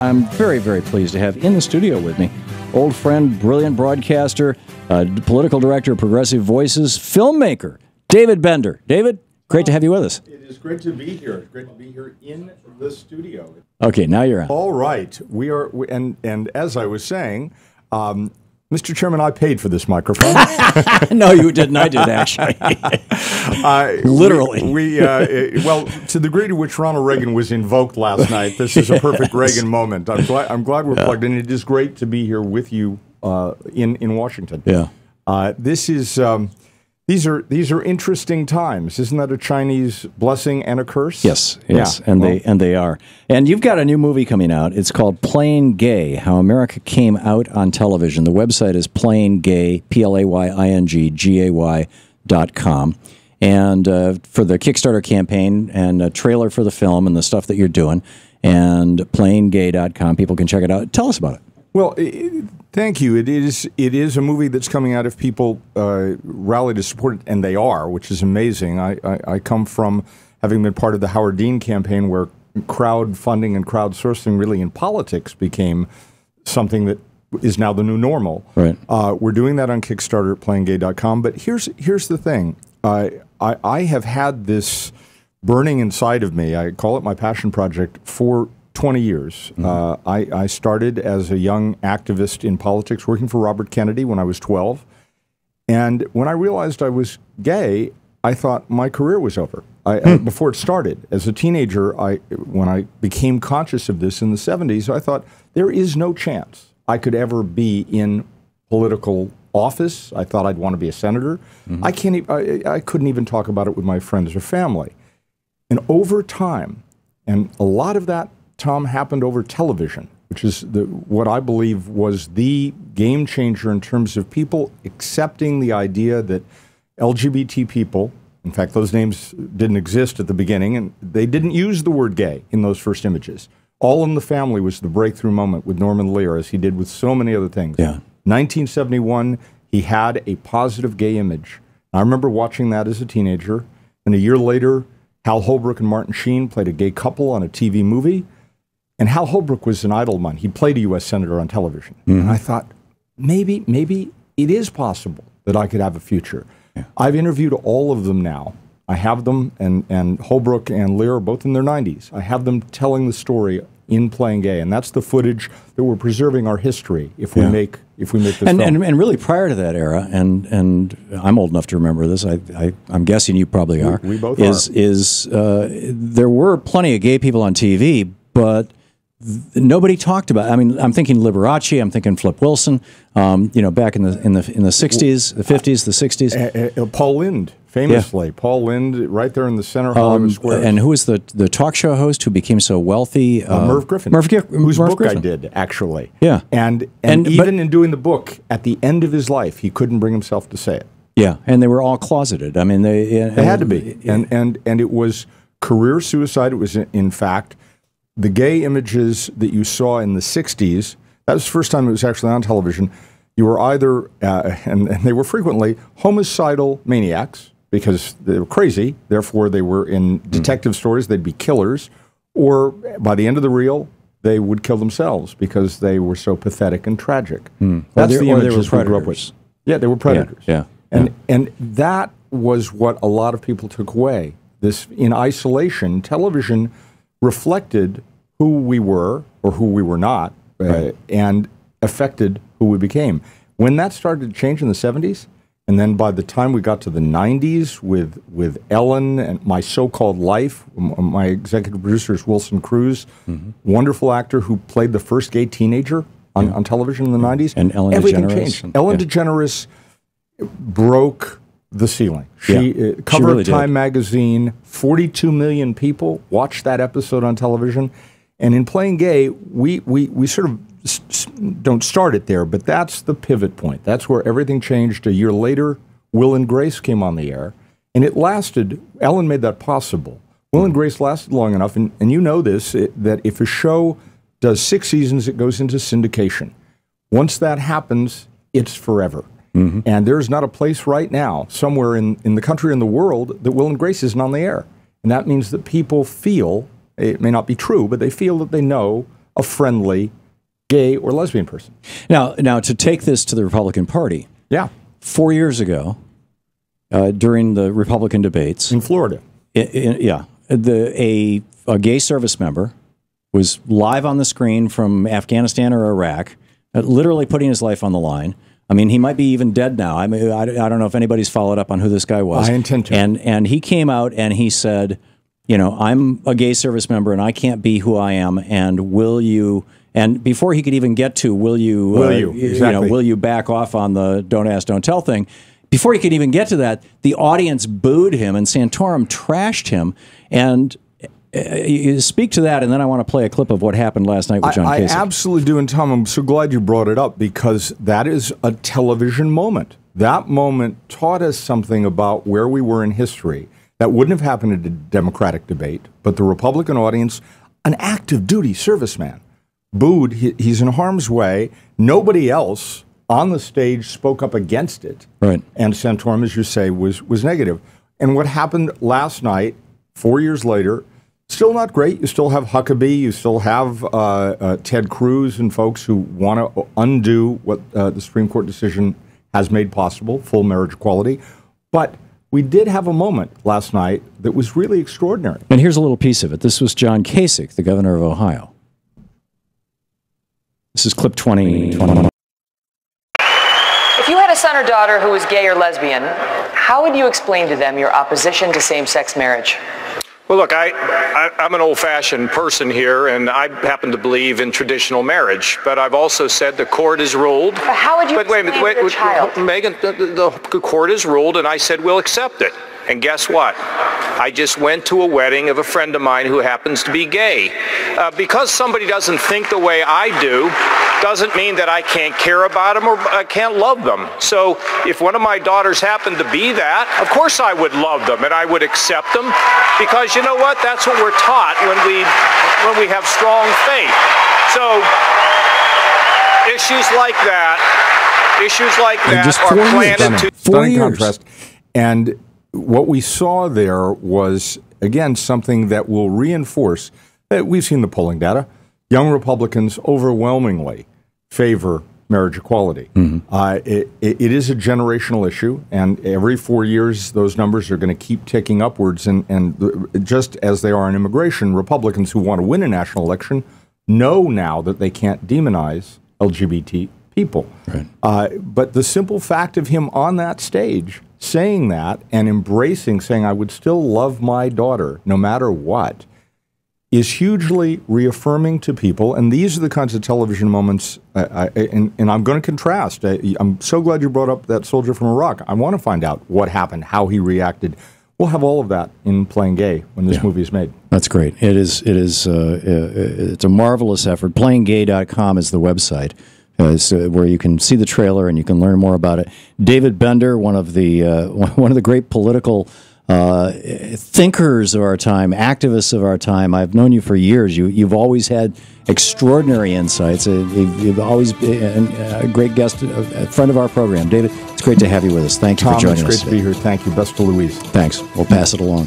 I'm very, very pleased to have in the studio with me old friend, brilliant broadcaster, political director of Progressive Voices, filmmaker, David Bender. David, great to have you with us. It is great to be here. It's great to be here in the studio. Okay, now you're on. All right. And as I was saying, Mr. Chairman, I paid for this microphone. No, you didn't. I did, actually. Literally. Well, to the degree to which Ronald Reagan was invoked last night, this is a perfect Reagan moment. I'm glad we're plugged in. It is great to be here with you in Washington. Yeah. These are interesting times. Isn't that a Chinese blessing and a curse? Yes, yes, Yeah. and they are. And you've got a new movie coming out. It's called Playing Gay: How America Came Out on Television. The website is PlayingGay, PlayingGay.com. And for the Kickstarter campaign and a trailer for the film and the stuff that you're doing, and PlayingGay.com, people can check it out. Tell us about it. Well, thank you. It is a movie that's coming out if people rally to support it, and they are, which is amazing. I come from having been part of the Howard Dean campaign where crowdfunding and crowdsourcing really in politics became something that is now the new normal. Right. We're doing that on Kickstarter at PlayingGay.com. But here's the thing. I have had this burning inside of me. I call it my passion project for 20 years. Mm-hmm. I started as a young activist in politics, working for Robert Kennedy when I was 12. And when I realized I was gay, I thought my career was over. Before it started, as a teenager, when I became conscious of this in the 70s, I thought there is no chance I could ever be in political office. I thought I'd want to be a senator. Mm-hmm. I couldn't even talk about it with my friends or family. And over time, and a lot of that, Tom, happened over television, which is what I believe was the game changer in terms of people accepting the idea that LGBT people, in fact, those names didn't exist at the beginning, and they didn't use the word gay in those first images. All in the Family was the breakthrough moment with Norman Lear, as he did with so many other things. Yeah. 1971, he had a positive gay image. I remember watching that as a teenager, and a year later, Hal Holbrook and Martin Sheen played a gay couple on a TV movie. And Hal Holbrook was an idol of mine. He played a U.S. Senator on television. Mm-hmm. And I thought, maybe it is possible that I could have a future. Yeah. I've interviewed all of them now. I have them, and Holbrook and Lear are both in their 90s. I have them telling the story in Playing Gay, and that's the footage that we're preserving our history if we make this film. And really prior to that era, and I'm old enough to remember this. I'm guessing you probably are. We both are. There were plenty of gay people on TV, but nobody talked about. I mean, I'm thinking Liberace. I'm thinking Flip Wilson. Back in the 60s, the 50s, the 60s. Paul Lynde, famously. Yeah. Paul Lynde, right there in the center of Hollywood Square. And who was the talk show host who became so wealthy? Merv Griffin. Whose book Griffin I did, actually. Yeah. And even in doing the book, at the end of his life, he couldn't bring himself to say it. Yeah, and they were all closeted. I mean, they had to be. And it was career suicide. It was, in fact, the gay images that you saw in the 60s, that was the first time it was actually on television. You were either, and they were frequently, homicidal maniacs, because they were crazy, therefore they were in detective stories, they'd be killers, or by the end of the reel, they would kill themselves because they were so pathetic and tragic. That's the images we grew up with. Yeah, they were predators. Yeah. And that was what a lot of people took away. This, in isolation, television reflected who we were or who we were not, and affected who we became. When that started to change in the 70s, and then by the time we got to the 90s with Ellen and My So-Called Life, my executive producer is Wilson Cruz, wonderful actor who played the first gay teenager on television in the 90s. And Ellen Everything DeGeneres. changed. Ellen DeGeneres broke the ceiling. She cover of Time magazine, 42 million people watched that episode on television. And in Playing Gay, we sort of don't start it there, but that's the pivot point. That's where everything changed. A year later, Will and Grace came on the air, and it lasted. Ellen made that possible. Will and Grace lasted long enough, and you know this, that if a show does 6 seasons, it goes into syndication. Once that happens, it's forever. And there's not a place right now, somewhere in the country or in the world, that Will and Grace isn't on the air. And that means that people feel, it may not be true, but they feel that they know a friendly gay or lesbian person. Now to take this to the Republican Party. Yeah. 4 years ago, during the Republican debates in Florida, a gay service member was live on the screen from Afghanistan or Iraq, literally putting his life on the line. I mean, he might be even dead now. I mean, I don't know if anybody's followed up on who this guy was. I intend to. And he came out and he said, you know, I'm a gay service member and I can't be who I am. And will you? And before he could even get to will you exactly. will you back off on the don't ask, don't tell thing? Before he could even get to that, the audience booed him and Santorum trashed him. And you speak to that, and then I want to play a clip of what happened last night with John Kasich. I absolutely do, and Tom, I'm so glad you brought it up because that is a television moment. That moment taught us something about where we were in history that wouldn't have happened in a Democratic debate, but the Republican audience, an active duty serviceman, booed. He's in harm's way. Nobody else on the stage spoke up against it. Right. And Santorum, as you say, was negative. And what happened last night, 4 years later, still not great. You still have Huckabee. You still have Ted Cruz and folks who want to undo what the Supreme Court decision has made possible, full marriage equality. But we did have a moment last night that was really extraordinary. And here's a little piece of it. This was John Kasich, the governor of Ohio. This is clip 20. If you had a son or daughter who was gay or lesbian, how would you explain to them your opposition to same-sex marriage? Well, look, I'm an old-fashioned person here, and I happen to believe in traditional marriage. But I've also said the court has ruled. But how would you explain to your child? Megan, the court has ruled, and I said we'll accept it. And guess what? I just went to a wedding of a friend of mine who happens to be gay. Because somebody doesn't think the way I do, doesn't mean that I can't care about them or I can't love them. So if one of my daughters happened to be that, of course I would love them and I would accept them, because you know what? That's what we're taught when we have strong faith. So issues like that are planted to... Stunning contrast. And what we saw there was, again, something that will reinforce that we've seen the polling data. Young Republicans overwhelmingly favor marriage equality. It is a generational issue, and every 4 years those numbers are going to keep ticking upwards. And just as they are in immigration, Republicans who want to win a national election know now that they can't demonize LGBT people. Right. But the simple fact of him on that stage saying that and embracing, saying, I would still love my daughter no matter what, is hugely reaffirming to people. And these are the kinds of television moments, and I'm going to contrast. I'm so glad you brought up that soldier from Iraq. I want to find out what happened, how he reacted. We'll have all of that in Playing Gay when this movie is made. That's great. It's a marvelous effort. PlayingGay.com is the website. Where you can see the trailer and you can learn more about it. David Bender, one of the great political thinkers of our time, activists of our time. I've known you for years. You've always had extraordinary insights. You've always been a great guest, a friend of our program. David, it's great to have you with us. Thank you for joining us. It's great to be here. Thank you. Best to Louise. Thanks. We'll pass it along.